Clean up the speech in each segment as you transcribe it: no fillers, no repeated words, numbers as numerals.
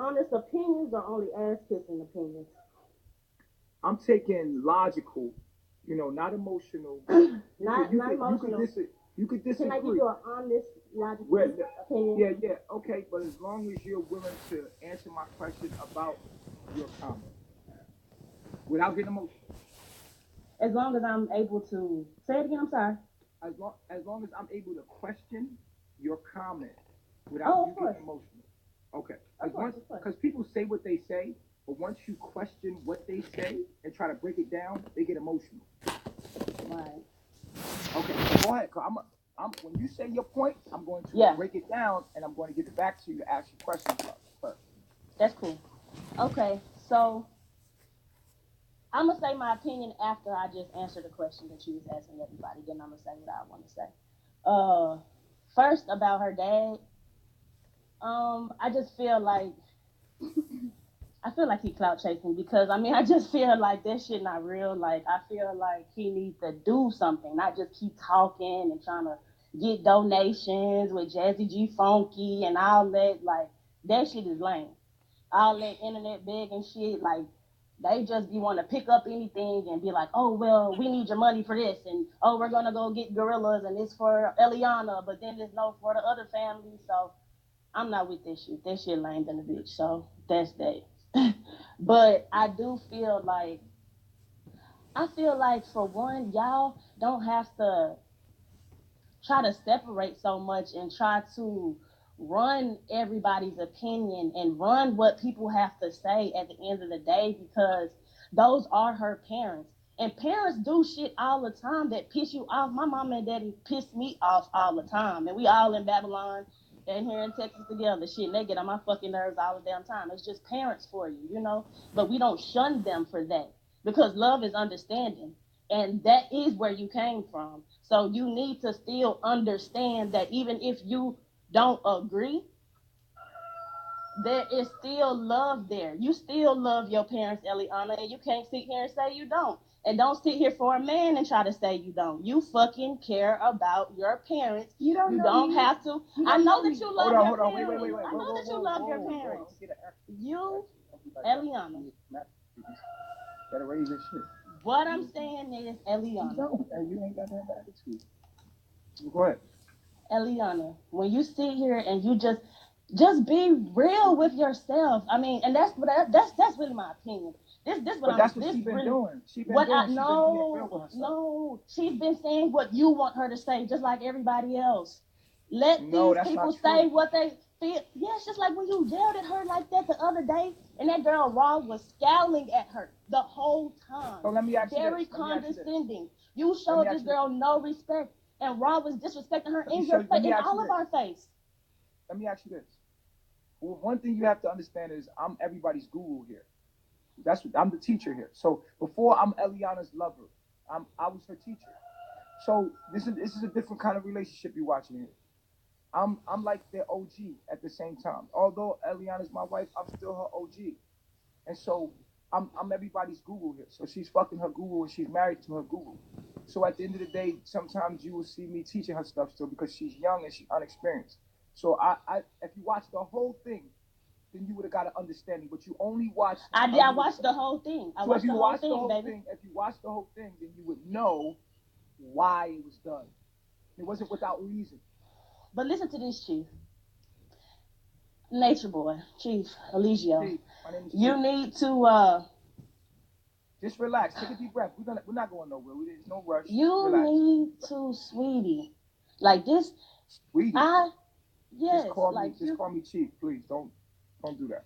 honest opinions or only ass kissing opinions? I'm taking logical, not emotional. Not You could emotional. you could Can I give disagree. you an honest, Well, logical opinion? yeah, yeah, okay, but as long as you're willing to answer my question about your comment without getting emotional, As long as I'm able to say it again, I'm sorry. as long as I'm able to question your comment without Oh, you of course, getting emotional, okay. of course, Once, of course. because people say what they say, but once you question what they say and try to break it down, they get emotional. Right. Okay, so go ahead. When you say your point, I'm going to Yeah, break it down and I'm going to give it back to you to ask you questions first. that's cool. Okay, so I'm gonna say my opinion after I just answer the question that you was asking everybody. Then I'm gonna say what I want to say. Uh, First about her dad. I just feel like he clout chasing because I mean I just feel like that shit not real. Like I feel like he needs to do something, not just keep talking and trying to get donations with Jazzy G Funky and all that. Like that shit is lame. All that internet big and shit, like they just be want to pick up anything and be like, oh well, we need your money for this, and oh we're gonna go get gorillas, and it's for Eliana, but then there's no for the other family. So I'm not with this shit. That shit lame than a bitch. So that's that. But I feel like for one, y'all don't have to try to separate so much and try to run everybody's opinion and run what people have to say at the end of the day because those are her parents. And parents do shit all the time that piss you off. My mom and daddy piss me off all the time. And we all in Babylon and here in Texas together. Shit, and they get on my fucking nerves all the damn time. It's just parents for you, you know? But we don't shun them for that because love is understanding. And that is where you came from. So you need to still understand that even if you don't agree, there is still love there. You still love your parents, Eliana, and you can't sit here and say you don't. And don't sit here for a man and try to say you don't. You fucking care about your parents. You don't You know don't me. have to. You I don't know know that me. you Hold love on, your hold on, wait, wait, wait, parents. wait, I whoa, know whoa, that you whoa, love your whoa, whoa, parents. don't get it. You, Don't be like that. Eliana. Not, gotta raise your shit. What I'm saying is, You Eliana. don't, and you ain't got that attitude. Go ahead. Eliana, when you sit here and you just be real with yourself. I mean, and that's really my opinion. This what But I'm that's what this she been really doing. She been what I doing. She been being real no with herself. no she's been saying what you want her to say, just like everybody else. Let No, these that's people not say true. what they feel. Yeah, it's just like when you yelled at her like that the other day, and that girl Raw was scowling at her the whole So time, let me ask you very this. Let me ask you this. condescending. You Let me showed this ask you this. girl no respect, and Raw was disrespecting her Let me in show your you. Let face, me in ask you all of this. our face. Let me ask you this. Well, one thing you have to understand is I'm everybody's guru here. That's what I'm the teacher here. So before I'm Eliana's lover, I was her teacher. So this is a different kind of relationship you're watching here. I'm like their OG at the same time. Although Eliana's my wife, I'm still her OG. And so I'm everybody's guru here. So she's fucking her guru and she's married to her guru. So at the end of the day, sometimes you will see me teaching her stuff still because she's young and she's unexperienced. So I if you watch the whole thing, then you would have got an understanding. But you only watched a I little watched bit the of it. whole thing. I So if watched you the whole watch the thing, whole baby. thing, then you would know why it was done. It wasn't without reason. But listen to this, Chief. Nature Boy, Chief Eligio. Chief, my name is You Chief. need to Just relax. Take a deep breath. We're not going nowhere. There's no rush. you Relax. need to, sweetie. Like this, Sweetie, I yes, like just call me Chief, please. Don't do that.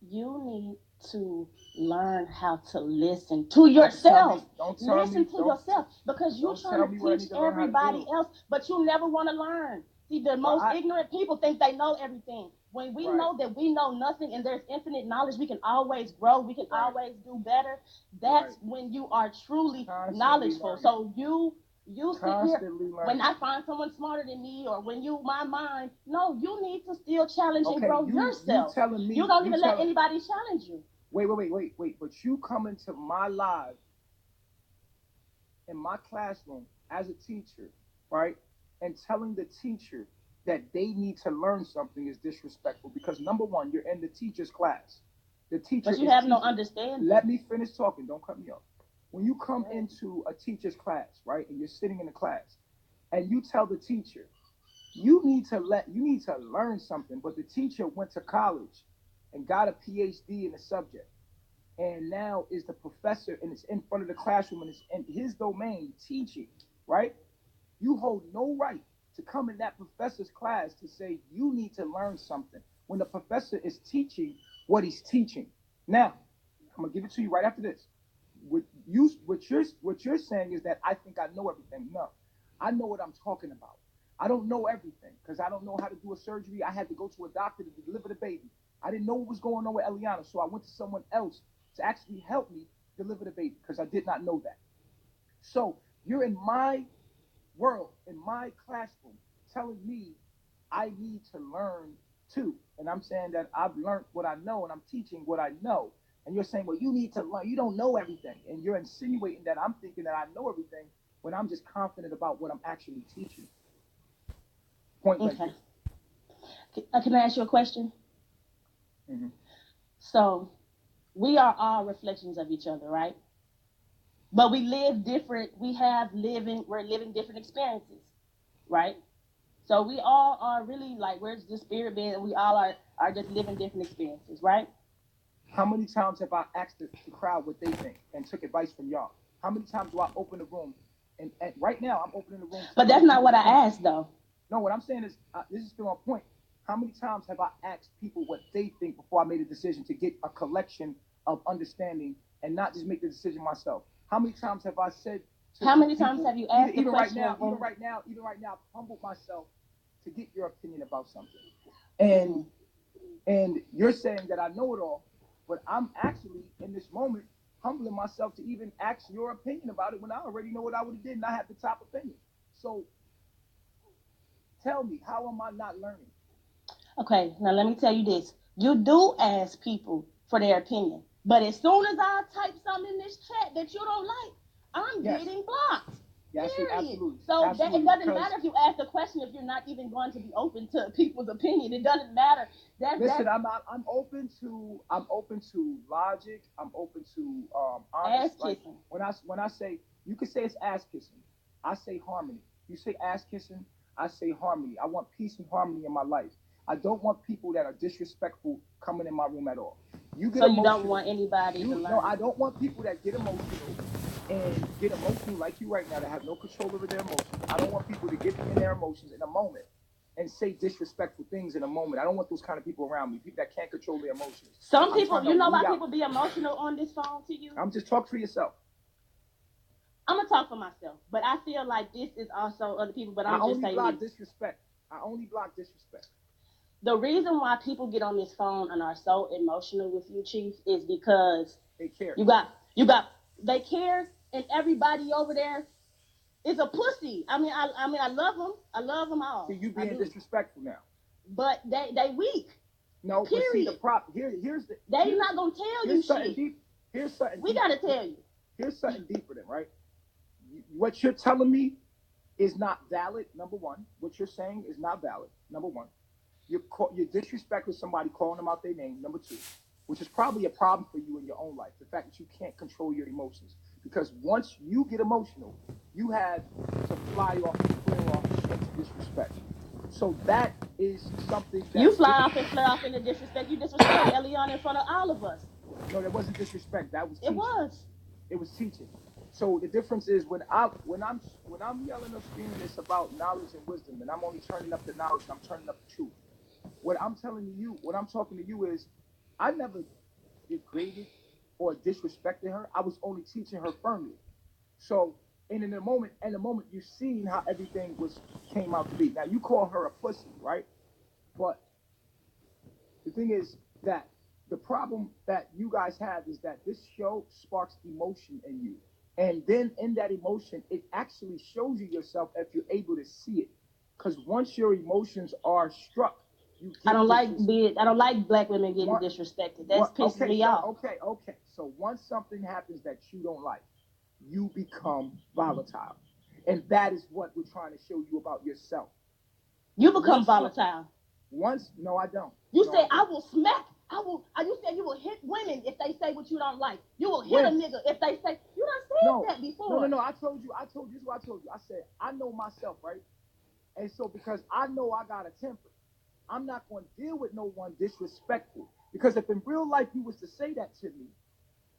you need to learn how to listen to yourself. Listen to yourself because you're don't trying tell to me what I teach need to learn how to everybody do. else, but you never want to learn. See, the But most I ignorant people think they know everything. When we right, know that we know nothing and there's infinite knowledge, we can always grow, we can right, always do better. right. That's when you are truly Constantly knowledgeful. learning. So you sit here Constantly when learning. I find someone smarter than me or when you my mind, no, you need to still challenge and Okay, grow you yourself. telling You me don't you even let telling anybody challenge you. wait. But you come into my live in my classroom as a teacher, right? And telling the teacher that they need to learn something is disrespectful because number one, you're in the teacher's class. The teacher But you is have no teaching. understanding. Let me finish talking. Don't cut me off. When you come into a teacher's class, right, and you're sitting in the class, and you tell the teacher, you need to learn something, but the teacher went to college and got a PhD in the subject, and now is the professor and it's in front of the classroom and it's in his domain teaching, right? You hold no right to come in that professor's class to say you need to learn something when the professor is teaching what he's teaching. Now, I'm gonna give it to you right after this. What you're saying is that I think I know everything. No, I know what I'm talking about. I don't know everything because I don't know how to do a surgery. I had to go to a doctor to deliver the baby. I didn't know what was going on with Eliana, so I went to someone else to actually help me deliver the baby because I did not know that. So you're in my world, in my classroom, telling me I need to learn too. And I'm saying that I've learned what I know and I'm teaching what I know. And you're saying, well, you need to learn. You don't know everything. And you're insinuating that I'm thinking that I know everything when I'm just confident about what I'm actually teaching. Point blank. Okay. Can I ask you a question? Mm-hmm. So we are all reflections of each other, right? But we live different. We're living different experiences, right? So we all are really like, where's the spirit being? We all are just living different experiences, right? How many times have I asked the crowd what they think and took advice from y'all? How many times do I open the room? And right now, I'm opening the room to But other that's not people's what I opinions. asked, though. No, what I'm saying is, this is still on point. How many times have I asked people what they think before I made a decision to get a collection of understanding and not just make the decision myself? How many times have I said How to many times people, have you even asked the even right question now, of, I've humbled myself to get your opinion about something, and mhm. and you're saying that I know it all, but I'm actually in this moment humbling myself to even ask your opinion about it when I already know what I would have did and I have the top opinion. So tell me, how am I not learning? Okay, now let me tell you this. You do ask people for their opinion. But as soon as I type something in this chat that you don't like, I'm Yes, getting blocked. yes, Period. absolutely, So that it absolutely. doesn't Because matter if you ask a question if you're not even going to be open to people's opinion. It doesn't matter. That's listen, I'm open to logic. I'm open to ass honest. Like kissing. when I say you can say it's ass kissing, I say harmony. You say ass kissing, I say harmony. I want peace and harmony in my life. I don't want people that are disrespectful coming in my room at all. You get So you don't emotional. want anybody to You no, learn. I don't want people that get emotional like you right now that have no control over their emotions. I don't want people to get in their emotions in a moment and say disrespectful things in a moment. I don't want those kind of people around me. People that can't control their emotions. Some I'm people, trying to you know weed why out. people be emotional on this phone to you? I'm just talk for yourself. I'm gonna talk for myself, but I feel like this is also other people. But I'm I gonna just only say block this: disrespect. I only block disrespect. the reason why people get on this phone and are so emotional with you, Chief, is because They care. you got they care, and everybody over there is a pussy. I mean, I love them. I love them See, all. you I being do. disrespectful now. But they weak. No, but see the Period. prop They not gonna tell you here's something shit. deep. Here's something We deeper. gotta tell you. Here's something deeper than right. What you're telling me is not valid. Number one, what you're saying is not valid. Number one, you're disrespecting somebody, calling them out their name. Number two, which is probably a problem for you in your own life, the fact that you can't control your emotions. Because once you get emotional, you have to fly off and flare off into disrespect. So that is something You that fly off and flare off into disrespect. You disrespect Eliana in front of all of us. no, that wasn't disrespect. That was It teaching. was. It was teaching. So the difference is when I'm yelling or screaming, it's about knowledge and wisdom, and I'm only turning up the knowledge and I'm turning up the truth. What I'm talking to you is, I never degraded or disrespected her. I was only teaching her firmly. So, and in the moment, you've seen how everything was came out to be. Now you call her a pussy, right? But the thing is that the problem that you guys have is that this show sparks emotion in you. And then in that emotion, it actually shows you yourself if you're able to see it. Because once your emotions are struck, you get I don't like black women getting what disrespected. That what pisses okay, me so off. okay. So once something happens that you don't like, you become volatile. And that is what we're trying to show you about yourself. You become Once some, volatile. once no, I don't. You No, I say I don't. will smack. I will. You said you will hit women if they say what you don't like. You will hit a When? nigga if they say you done said No, that no. before. I told you. This is what I told you. I said I know myself, right? And so because I know I got a temper, I'm not going to deal with no one disrespectful. Because if in real life you was to say that to me,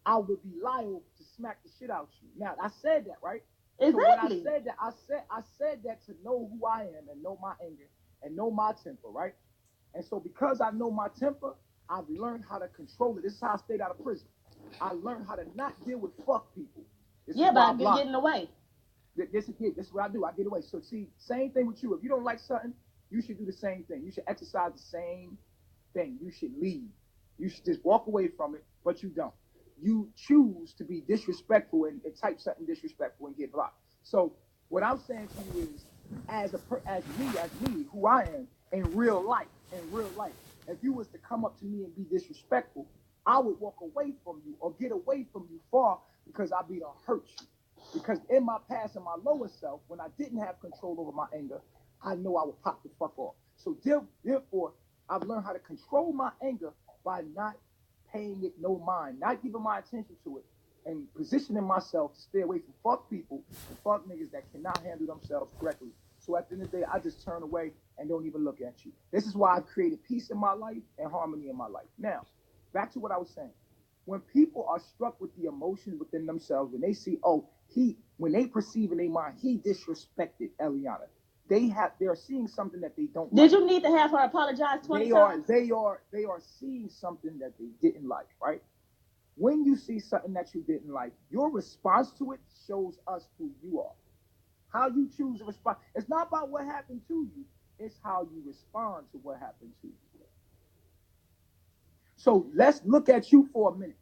I would be liable to smack the shit out you. Now I said that, right? So when I Exactly. said that, I said that to know who I am and know my anger and know my temper, right? And so because I know my temper, I've learned how to control it. This is how I stayed out of prison. I learned how to not deal with fuck people. This is Yeah, why I by block getting them. away. This is what I do. I get away. So see, same thing with you. If you don't like something, you should do the same thing. You should exercise the same thing. You should leave. You should just walk away from it, but you don't. You choose to be disrespectful and type something disrespectful and get blocked. So what I'm saying to you is, as me, who I am in real life, if you was to come up to me and be disrespectful, I would walk away from you or get away from you far because I'd be to hurt you. Because in my past, in my lower self, when I didn't have control over my anger, I know I would pop the fuck off. So therefore, I've learned how to control my anger by not paying it no mind, not giving my attention to it, and positioning myself to stay away from fuck people and fuck niggas that cannot handle themselves correctly. So at the end of the day, I just turn away and don't even look at you. This is why I've created peace in my life and harmony in my life. Now, back to what I was saying. When people are struck with the emotions within themselves, when they see, oh, when they perceive in their mind, he disrespected Eliana, they're seeing something that they don't Did like. you need to have her apologize 20 They are times? they are they are seeing something that they didn't like, right? When you see something that you didn't like, your response to it shows us who you are. How you choose to respond. It's not about what happened to you, it's how you respond to what happened to you. So let's look at you for a minute.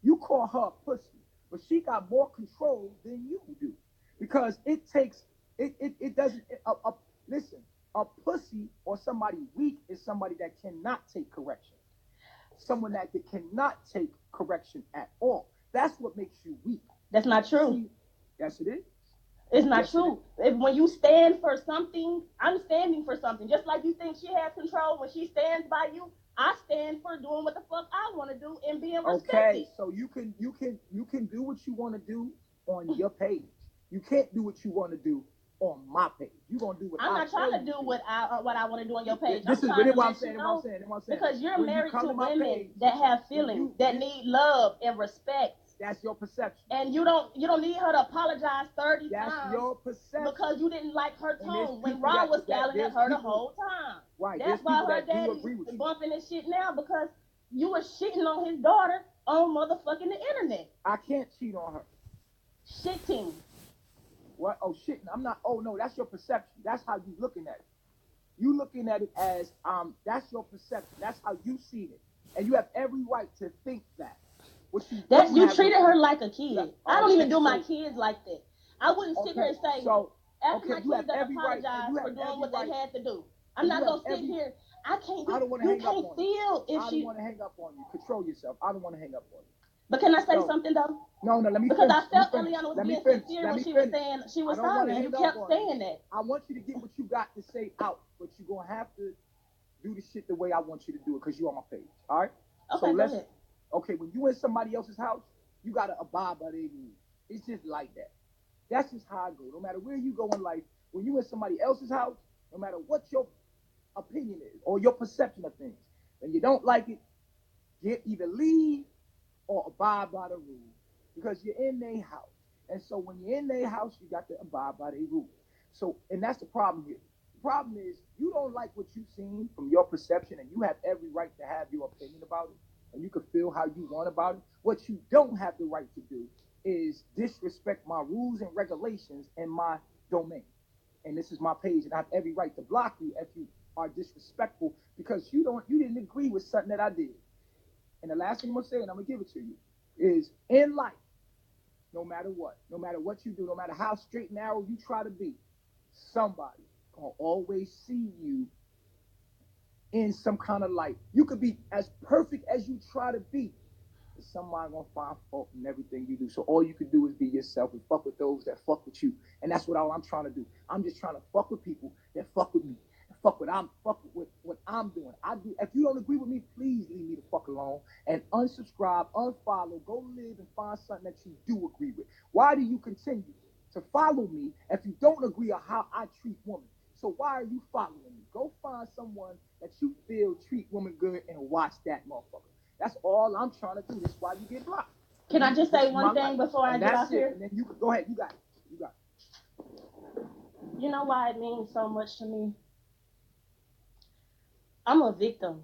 You call her a pussy, but she got more control than you do. Because it doesn't listen, a pussy or somebody weak is somebody that cannot take correction. Someone that cannot take correction at all. That's what makes you weak. That's not true. See, yes it is. It's not Yes it is. true. When you stand for something, I'm standing for something. Just like you think she has control when she stands by you, I stand for doing what the fuck I want to do and being Okay, respected. so you can do what you want to do on your page. You can't do what you want to do on my page. You're gonna do what I'm I not tell trying to you do to. what I want to do on your page. I'm This is trying to what I'm let you saying. What I'm know saying. What I'm saying. because you're When you married come to to my women page, that listen. have When feelings you that this, need love and respect, that's your perception. and you don't need her to apologize 30 That's times your perception. because you didn't like her And there's tone when people Raw was that yelling at there's her the people whole time. right. There's That's why people her that do daddy agree with you. bumping his shit now because you were shitting on his daughter on motherfucking the internet. I can't cheat on her. Shitting. What? Oh shit! I'm not. Oh no, that's your perception. That's how you looking at it. You looking at it as that's your perception. That's how you see it, and you have every right to think that. What you That don't you have no. treated her like a kid. I don't even Okay, do my so kids like that. I wouldn't sit here okay, and say, so after okay, my you have kids done every right, and apologize you for have doing every what they right, had to do. I'm and you not have gonna sit every. here. I can't I you don't want to you hang up can't on you. feel if I don't she want to hang up on you. Control yourself. I don't want to hang up on you. but can I say So something though? no, no, let me Because I finish. Let me felt finish. Eliana was Let me being finish. sincere Let when me she was finish. saying she I was don't want sorry to and you hang up kept on you. saying that. I want you to get what you got to say out, but you're gonna have to do the shit the way I want you to do it because you're on my page. All right. So Okay, go let's. ahead. Okay, when you in somebody else's house, you gotta abide by their rules. It's just like that. That's just how I go. No matter where you go in life, when you in somebody else's house, no matter what your opinion is or your perception of things, and you don't like it, get either leave or abide by the rules because you're in their house. And so when you're in their house, you got to abide by their rules. So, and that's the problem here. The problem is you don't like what you've seen from your perception, and you have every right to have your opinion about it, and you can feel how you want about it. What you don't have the right to do is disrespect my rules and regulations in my domain. And this is my page, and I have every right to block you if you are disrespectful because you didn't agree with something that I did. And the last thing I'm gonna say, and I'm gonna give it to you, is in life, no matter what you do, no matter how straight and narrow you try to be, somebody gonna always see you in some kind of light. You could be as perfect as you try to be, but somebody gonna find fault in everything you do. So all you can do is be yourself and fuck with those that fuck with you. And that's what all I'm trying to do. I'm just trying to fuck with people that fuck with me. fuck with what I'm doing. I do. If you don't agree with me, please leave me the fuck alone and unsubscribe, unfollow, go live and find something that you do agree with. Why do you continue to follow me if you don't agree on how I treat women? So why are you following me? Go find someone that you feel treat women good and watch that motherfucker. That's all I'm trying to do. That's why you get blocked. Can I just This say is my one life, thing before I and get that's off it. here? And then you can go ahead. You got it. You got You know why it means so much to me? I'm a victim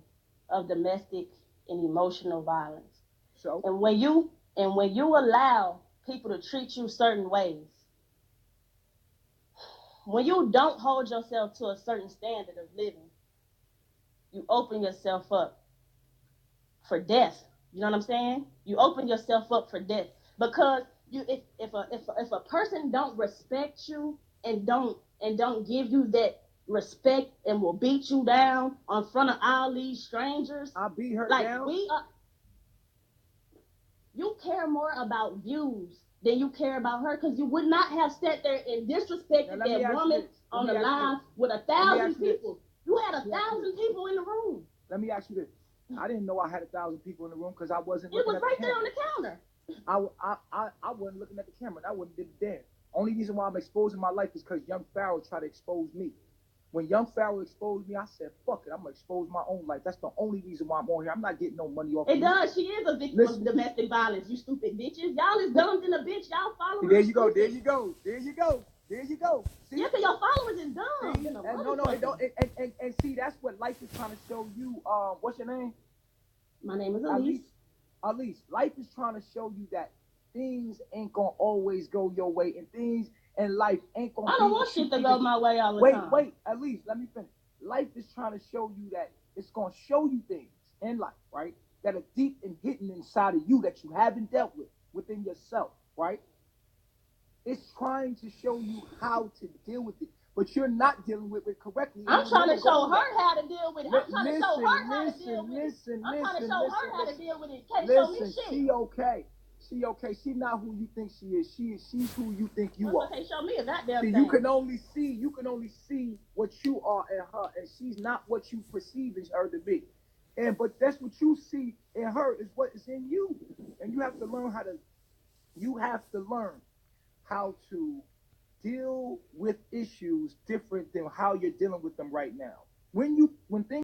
of domestic and emotional violence. it. So And when you allow people to treat you certain ways, when you don't hold yourself to a certain standard of living, you open yourself up for death. You know what I'm saying? You open yourself up for death because if a person don't respect you and don't give you that respect and will beat you down in front of all these strangers, I beat her like down. we are, you care more about views than you care about her because you would not have sat there and Now disrespected let me that ask you woman this. Let on me the ask you this. live with a Let me thousand ask you this. people. You had Let a me ask you this. thousand people in the room. Let me ask you this. I didn't know I had 1,000 people in the room because I wasn't It looking was at the right there camera. on the counter. I wasn't looking at the camera. I wouldn't did the damn. Only reason why I'm exposing my life is because Young Pharaoh tried to expose me. When Young Pharaoh exposed me, I said, fuck it, I'm gonna expose my own life. That's the only reason why I'm on here. I'm not getting no money off It of you. does. She is a victim of Listen, domestic violence. You stupid bitches. Y'all is dumb than a bitch. Y'all there followers is you go, there stupid. you go, there you go, there you go. Yeah, See? cause your followers is dumb See? than a And no, it motherfucker. don't and see that's what life is trying to show you. What's your name? My name is At Elise. least life is trying to show you that things ain't gonna always go your way, and things in life ain't gonna I be don't want what you shit to think go it's. my way all the Wait, time. wait, at least let me finish. Life is trying to show you that it's gonna show you things in life, right? That are deep and hidden inside of you that you haven't dealt with within yourself, right? It's trying to show you how to deal with it, but you're not dealing with it correctly, and I'm you'll trying never to go show through that. her how to deal with it. I'm trying to show her Listen, how to deal listen, with it. listen, I'm trying to listen, show listen, her how to listen. deal with it. Can't show me Listen, shit. she okay. She okay. She not who you think she is. She's who you think you are. Motherfucker can't show me a goddamn See, thing. you can only see what you are in her, and she's not what you perceive as her to be. And but that's what you see in her is what is in you, and you have to learn how to deal with issues different than how you're dealing with them right now. When things